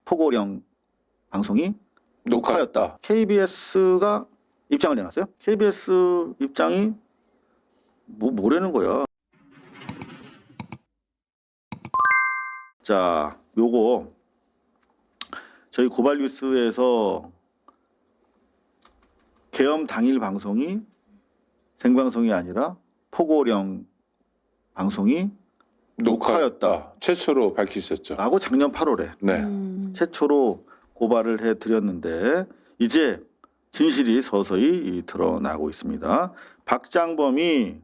포고령 방송이 녹화였다. KBS가 입장을 내놨어요. KBS 입장이 뭐라는 거야. 자, 요거 저희 고발뉴스에서 계엄 당일 방송이 생방송이 아니라 포고령 방송이 녹화였다. 최초로 밝히셨죠. 라고 작년 8월에 네. 최초로 고발을 해드렸는데 이제 진실이 서서히 드러나고 있습니다. 박장범이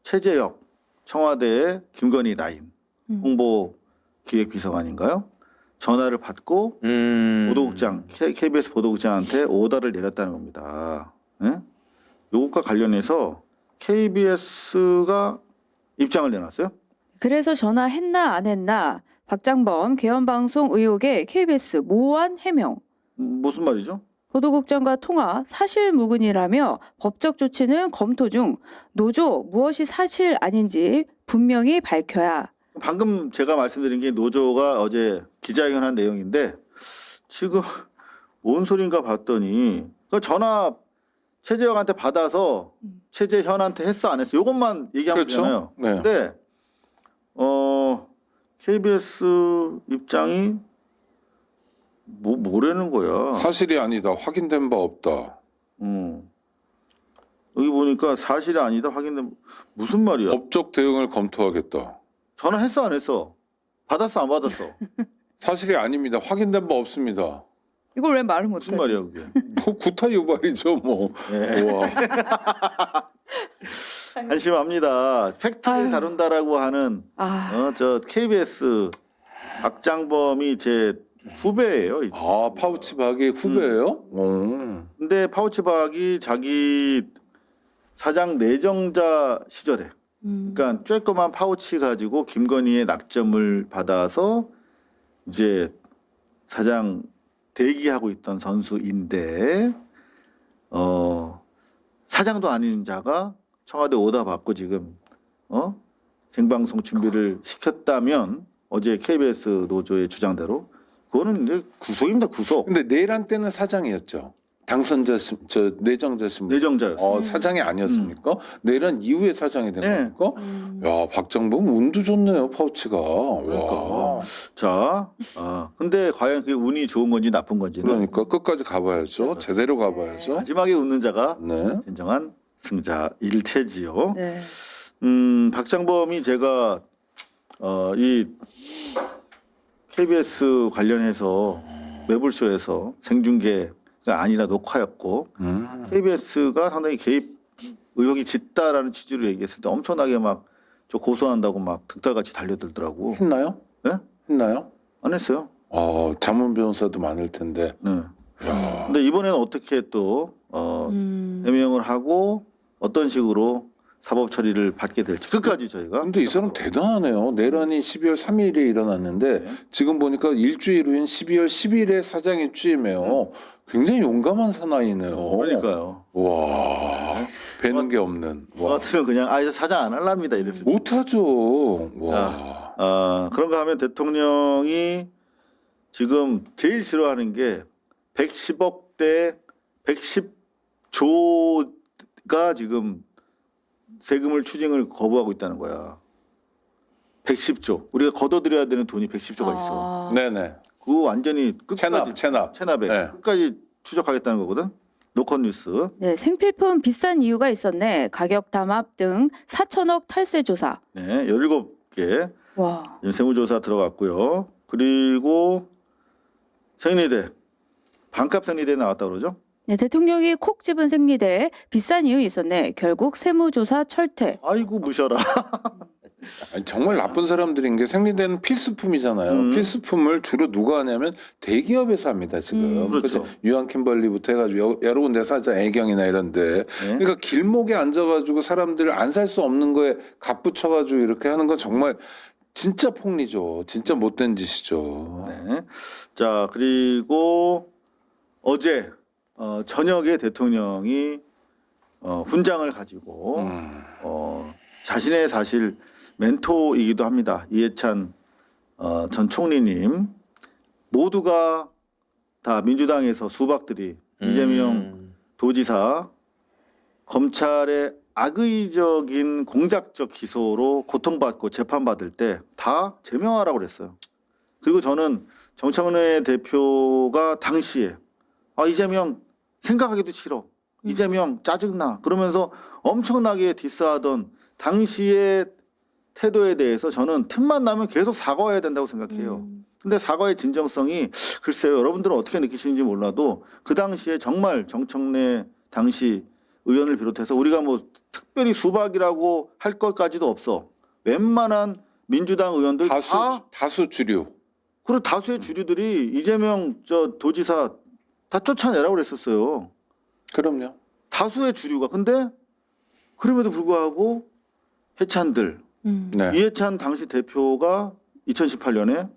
최재혁 청와대의 김건희 라인 홍보 기획비서관인가요? 전화를 받고 보도국장 KBS 보도국장한테 오더를 내렸다는 겁니다. 네? 이것과 관련해서 KBS가 입장을 내놨어요. 그래서 전화했나 안 했나 박장범 계엄방송 의혹에 KBS 모호한 해명. 무슨 말이죠? 보도국장과 통화 사실무근이라며 법적 조치는 검토 중 노조 무엇이 사실 아닌지 분명히 밝혀야. 방금 제가 말씀드린 게 노조가 어제 기자회견한 내용인데 지금 뭔 소린가 봤더니 그 전화 최재혁한테 받아서 최재현한테 했어 안 했어 이것만 얘기하면 되잖아요. 네. 근데 KBS 입장이 뭐라는 거야. 사실이 아니다. 확인된 바 없다. 여기 보니까 사실이 아니다 확인된 무슨 말이야. 법적 대응을 검토하겠다. 전화했어 안 했어? 받았어 안 받았어? 사실이 아닙니다. 확인된 바 없습니다. 이걸 왜 말을 못하지? 무슨 말이야 그게. 뭐 구타 유발이죠. 뭐. 네. 우와. 한심합니다. 팩트를 아유. 다룬다라고 하는 저 KBS 박장범이 제 후배예요. 이제. 아, 파우치박의 후배예요? 근데 파우치박이 자기 사장 내정자 시절에 그러니까 쬐끄만 파우치 가지고 김건희의 낙점을 받아서 이제 사장 대기하고 있던 선수인데 사장도 아닌 자가 청와대 오다 받고 지금 생방송 준비를 시켰다면 어제 KBS 노조의 주장대로 그거는 이제 구속입니다. 구속. 근데 내란 때는 사장이었죠. 당선자 저 내정자 신분. 내정자였어요. 사장이 아니었습니까? 내란 이후에 사장이 된 네. 겁니까? 야, 박장범 운도 좋네요, 파우치가. 그러니까. 와. 자, 근데 과연 그게 운이 좋은 건지 나쁜 건지는 그러니까 끝까지 가봐야죠. 제대로 가봐야죠. 마지막에 웃는 자가 네. 진정한 승자일 테지요. 네. 박장범이 제가 이 KBS 관련해서 매불쇼에서 생중계가 아니라 녹화였고 KBS가 상당히 개입 의혹이 짙다라는 취지로 얘기했을 때 엄청나게 막 저 고소한다고 막 득달같이 달려들더라고. 했나요? 네? 했나요? 안 했어요. 자문 변호사도 많을 텐데. 네. 야. 근데 이번에는 어떻게 또 해명을 하고 어떤 식으로 사법 처리를 받게 될지 끝까지 저희가. 근데 이 사람 대단하네요. 내란이 12월 3일에 일어났는데 네. 지금 보니까 일주일 후인 12월 10일에 사장이 취임해요. 굉장히 용감한 사나이네요. 그러니까요. 와, 배는 게 없는. 저 와, 같으면 그냥 이제 사장 안 할랍니다 이랬을 때. 못하죠. 와. 그런가 하면 대통령이 지금 제일 싫어하는 게 110억 대 110조가 지금 세금을 추징을 거부하고 있다는 거야. 110조. 우리가 걷어들여야 되는 돈이 110조가 있어. 네네. 그거 완전히 끝까지 체납. 에 네. 끝까지 추적하겠다는 거거든. 노컷 뉴스. 네, 생필품 비싼 이유가 있었네. 가격 담합 등 4천억 탈세 조사. 네, 17개 와. 세무조사 들어갔고요. 그리고 생리대 반값 생리대 나왔다 그러죠? 네, 대통령이 콕 집은 생리대 비싼 이유 있었네. 결국 세무조사 철퇴. 아이고 무셔라. 아니, 정말 나쁜 사람들인 게 생리대는 필수품이잖아요. 필수품을 주로 누가 하냐면 대기업에서 합니다 지금. 그렇죠. 유한 킴벌리부터 해가지고 여러 군데 사자 애경이나 이런데. 네. 그러니까 길목에 앉아가지고 사람들을 안 살 수 없는 거에 값 붙여가지고 이렇게 하는 건 정말 진짜 폭리죠. 진짜 못된 짓이죠. 네. 자 그리고 어제 저녁에 대통령이 훈장을 가지고 자신의 사실 멘토이기도 합니다. 이해찬 전 총리님 모두가 다 민주당에서 수박들이 이재명 도지사 검찰의 악의적인 공작적 기소로 고통받고 재판받을 때 다 제명하라고 그랬어요. 그리고 저는 정청래 대표가 당시에 이재명 생각하기도 싫어. 이재명 짜증나. 그러면서 엄청나게 디스하던 당시의 태도에 대해서 저는 틈만 나면 계속 사과해야 된다고 생각해요. 근데 사과의 진정성이 글쎄요. 여러분들은 어떻게 느끼시는지 몰라도 그 당시에 정말 정청래 당시 의원을 비롯해서 우리가 뭐 특별히 수박이라고 할 것까지도 없어. 웬만한 민주당 의원들 다수 주류. 그리고 다수의 주류들이 이재명 도지사 다 쫓아내라고 그랬었어요. 그럼요. 다수의 주류가. 근데 그럼에도 불구하고 해찬들 네. 이해찬 당시 대표가 2018년에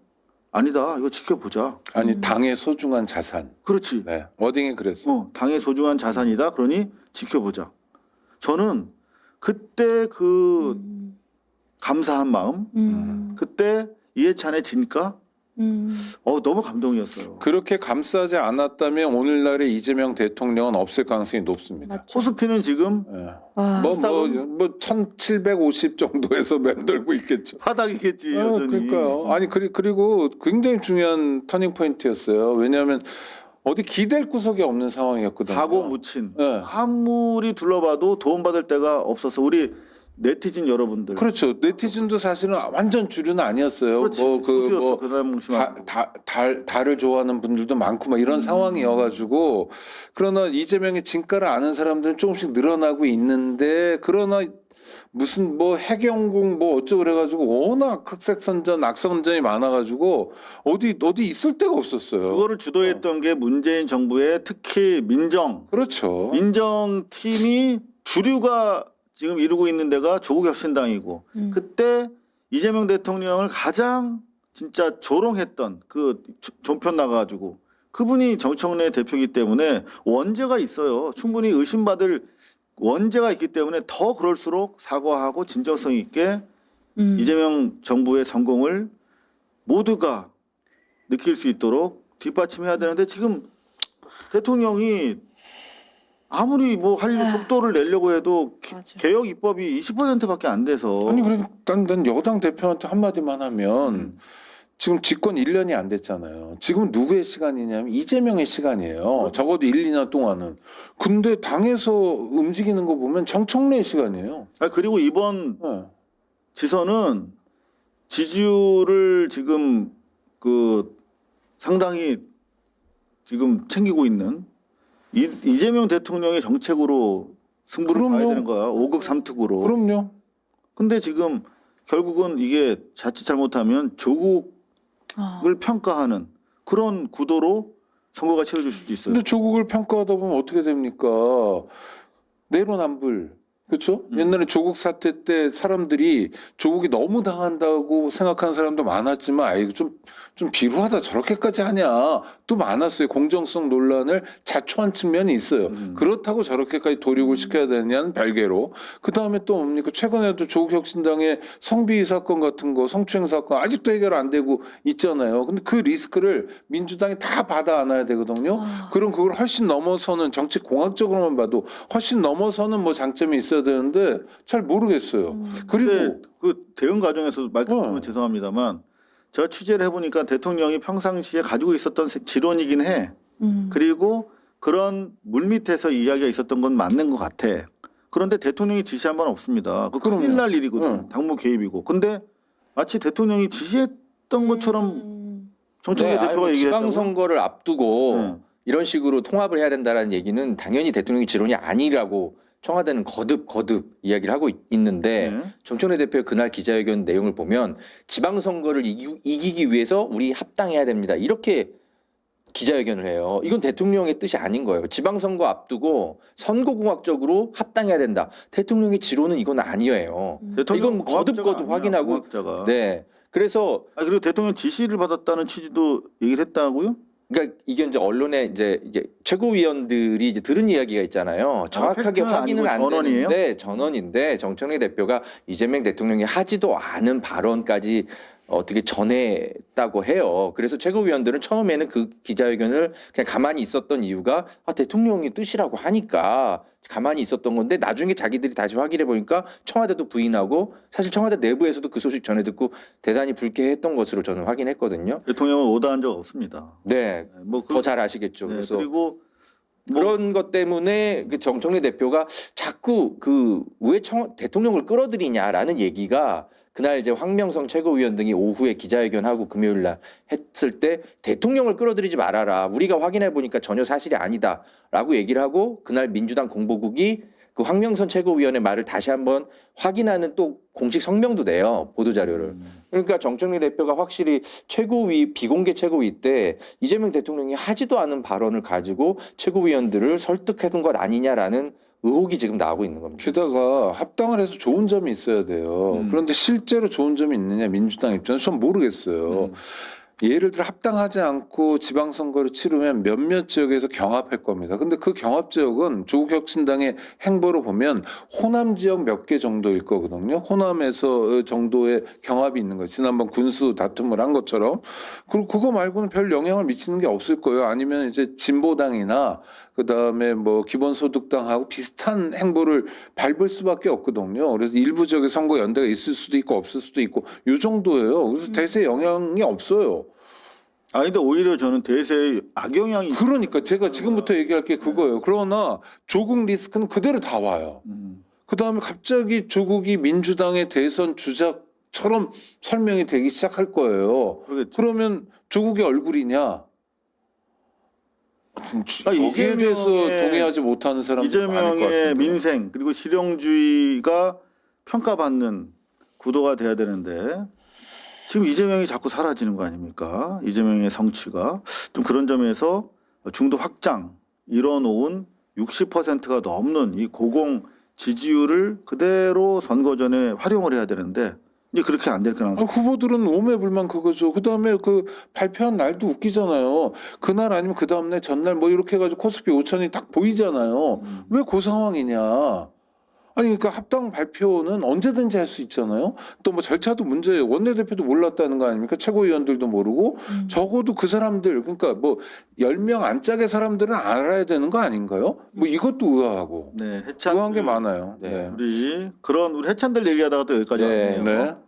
아니다. 이거 지켜보자. 아니 당의 소중한 자산. 그렇지. 네. 워딩이 그랬어. 당의 소중한 자산이다. 그러니 지켜보자. 저는 그때 그 감사한 마음, 그때 이해찬의 진가, 너무 감동이었어요. 그렇게 감싸지 않았다면 오늘날의 이재명 대통령은 없을 가능성이 높습니다. 맞죠. 코스피는 지금 네. 와. 뭐 1750 정도에서 맴돌고 있겠죠. 바닥이겠지 여전히. 그러니까요. 아니 그리고 굉장히 중요한 터닝 포인트였어요. 왜냐하면 어디 기댈 구석이 없는 상황이었거든요. 가고 묻힌. 네. 아무리 둘러봐도 도움받을 데가 없었어. 우리 네티즌 여러분들. 그렇죠. 네티즌도 사실은 완전 주류는 아니었어요. 그렇지. 소수였어. 그 당시만. 달을 좋아하는 분들도 많고 막 이런 상황이어가지고 그러나 이재명의 진가를 아는 사람들은 조금씩 늘어나고 있는데 그러나 무슨 뭐 해경궁 뭐 어쩌고 그래가지고 워낙 흑색선전 악선전이 많아가지고 어디 있을 데가 없었어요. 그거를 주도했던 게 문재인 정부의 특히 그렇죠. 민정팀이 주류가 지금 이루고 있는 데가 조국혁신당이고 그때 이재명 대통령을 가장 진짜 조롱했던 그 종편 나가가지고 그분이 정청래 대표이기 때문에 원죄가 있어요. 충분히 의심받을 원죄가 있기 때문에 더 그럴수록 사과하고 진정성 있게 이재명 정부의 성공을 모두가 느낄 수 있도록 뒷받침해야 되는데 지금 대통령이 아무리 뭐 할 속도를 내려고 해도 맞아. 개혁 입법이 20%밖에 안 돼서 아니 그래 난 여당 대표한테 한마디만 하면 지금 집권 1년이 안 됐잖아요. 지금 누구의 시간이냐면 이재명의 시간이에요. 적어도 1, 2년 동안은. 근데 당에서 움직이는 거 보면 정청래의 시간이에요. 그리고 이번 네. 지선은 지지율을 지금 그 상당히 지금 챙기고 있는 이재명 대통령의 정책으로 승부를 그럼요. 봐야 되는 거야. 5극 3특으로. 그럼요. 근데 지금 결국은 이게 자칫 잘못하면 조국을 평가하는 그런 구도로 선거가 치러질 수도 있어요. 근데 조국을 평가하다 보면 어떻게 됩니까? 내로남불. 그렇죠? 옛날에 조국 사태 때 사람들이 조국이 너무 당한다고 생각하는 사람도 많았지만 아이고 좀 비루하다 저렇게까지 하냐 또 많았어요. 공정성 논란을 자초한 측면이 있어요. 그렇다고 저렇게까지 도륙을 시켜야 되느냐는 별개로. 그다음에 또 뭡니까? 최근에도 조국 혁신당의 성비위 사건 같은 거 성추행 사건 아직도 해결 안 되고 있잖아요. 근데 그 리스크를 민주당이 다 받아 안아야 되거든요. 그럼 그걸 훨씬 넘어서는 정치 공학적으로만 봐도 훨씬 넘어서는 뭐 장점이 있어야 되는데 잘 모르겠어요. 그리고 근데 그 대응 과정에서 말씀드리면 죄송합니다만 제가 취재를 해보니까 대통령이 평상시에 가지고 있었던 지론이긴 해. 그리고 그런 물밑에서 이야기가 있었던 건 맞는 것 같아. 그런데 대통령이 지시한 건 없습니다. 그 큰일 날 일이거든. 당무 개입이고. 근데 마치 대통령이 지시했던 것처럼 정청래 대표가 뭐 얘기했다고. 지방선거를 앞두고 이런 식으로 통합을 해야 된다는 얘기는 당연히 대통령의 지론이 아니라고 청와대는 거듭 이야기를 하고 있는데 정청래 대표의 그날 기자회견 내용을 보면 지방선거를 이기기 위해서 우리 합당해야 됩니다. 이렇게 기자회견을 해요. 이건 대통령의 뜻이 아닌 거예요. 지방선거 앞두고 선거공학적으로 합당해야 된다. 대통령의 지론은 이건 아니에요. 이건 뭐 거듭 확인하고. 공학자가. 네. 그래서 그리고 대통령 지시를 받았다는 취지도 얘기를 했다고요? 그러니까 이게 이제 언론에 이제 최고위원들이 이제 들은 이야기가 있잖아요. 정확하게 팩트는 확인은 안 아니고 되는데 전원인데 정청래 대표가 이재명 대통령이 하지도 않은 발언까지 어떻게 전했다고 해요. 그래서 최고위원들은 처음에는 그 기자회견을 그냥 가만히 있었던 이유가 대통령이 뜻이라고 하니까 가만히 있었던 건데 나중에 자기들이 다시 확인해 보니까 청와대도 부인하고 사실 청와대 내부에서도 그 소식 전해 듣고 대단히 불쾌했던 것으로 저는 확인했거든요. 대통령은 오다한 적 없습니다. 네, 뭐 더 잘 아시겠죠. 네, 그래서 그리고 뭐 그런 것 때문에 그 정청래 대표가 자꾸 그 왜 대통령을 끌어들이냐라는 얘기가 그날 이제 황명성 최고위원 등이 오후에 기자회견하고 금요일 날 했을 때 대통령을 끌어들이지 말아라. 우리가 확인해 보니까 전혀 사실이 아니다라고 얘기를 하고 그날 민주당 공보국이 그 황명선 최고위원의 말을 다시 한번 확인하는 또 공식 성명도 내요. 보도자료를. 그러니까 정청래 대표가 확실히 최고위 비공개 최고위 때 이재명 대통령이 하지도 않은 발언을 가지고 최고위원들을 설득해둔 것 아니냐라는 의혹이 지금 나오고 있는 겁니다. 게다가 합당을 해서 좋은 점이 있어야 돼요. 그런데 실제로 좋은 점이 있느냐 민주당 입장에서 전 모르겠어요. 예를 들어 합당하지 않고 지방선거를 치르면 몇몇 지역에서 경합할 겁니다. 근데 그 경합 지역은 조국혁신당의 행보로 보면 호남 지역 몇 개 정도일 거거든요. 호남에서 정도의 경합이 있는 거예요. 지난번 군수 다툼을 한 것처럼. 그리고 그거 말고는 별 영향을 미치는 게 없을 거예요. 아니면 이제 진보당이나 그다음에 뭐 기본소득당하고 비슷한 행보를 밟을 수밖에 없거든요. 그래서 일부 지역에 선거 연대가 있을 수도 있고 없을 수도 있고 이 정도예요. 그래서 대세에 영향이 없어요. 아니 근데 오히려 저는 대세에 악영향이 그러니까 제가 지금부터 얘기할 게 그거예요. 그러나 조국 리스크는 그대로 다 와요. 그다음에 갑자기 조국이 민주당의 대선 주자처럼 설명이 되기 시작할 거예요. 그러겠죠. 그러면 조국의 얼굴이냐? 여기에 대해서 이재명의- 동의하지 못하는 사람도 많을 것 이재명의 같은데. 민생 그리고 실용주의가 평가받는 구도가 돼야 되는데 지금 이재명이 자꾸 사라지는 거 아닙니까? 이재명의 성취가 좀 그런 점에서 중도 확장 이뤄놓은 60%가 넘는 이 고공 지지율을 그대로 선거 전에 활용을 해야 되는데 이제 그렇게 안 될 가능성. 후보들은 오매불만 그거죠. 그다음에 그 발표한 날도 웃기잖아요. 그날 아니면 그 다음날 전날 뭐 이렇게 해가지고 코스피 5천이 딱 보이잖아요. 왜 그 상황이냐? 아니 그러니까 합당 발표는 언제든지 할 수 있잖아요. 또 뭐 절차도 문제예요. 원내대표도 몰랐다는 거 아닙니까? 최고위원들도 모르고 적어도 그 사람들 그러니까 뭐 10명 안짝의 사람들은 알아야 되는 거 아닌가요? 뭐 이것도 의아하고 네, 의아한 게 많아요. 네. 네. 우리 해찬들 얘기하다가 또 여기까지 네. 왔네요. 네.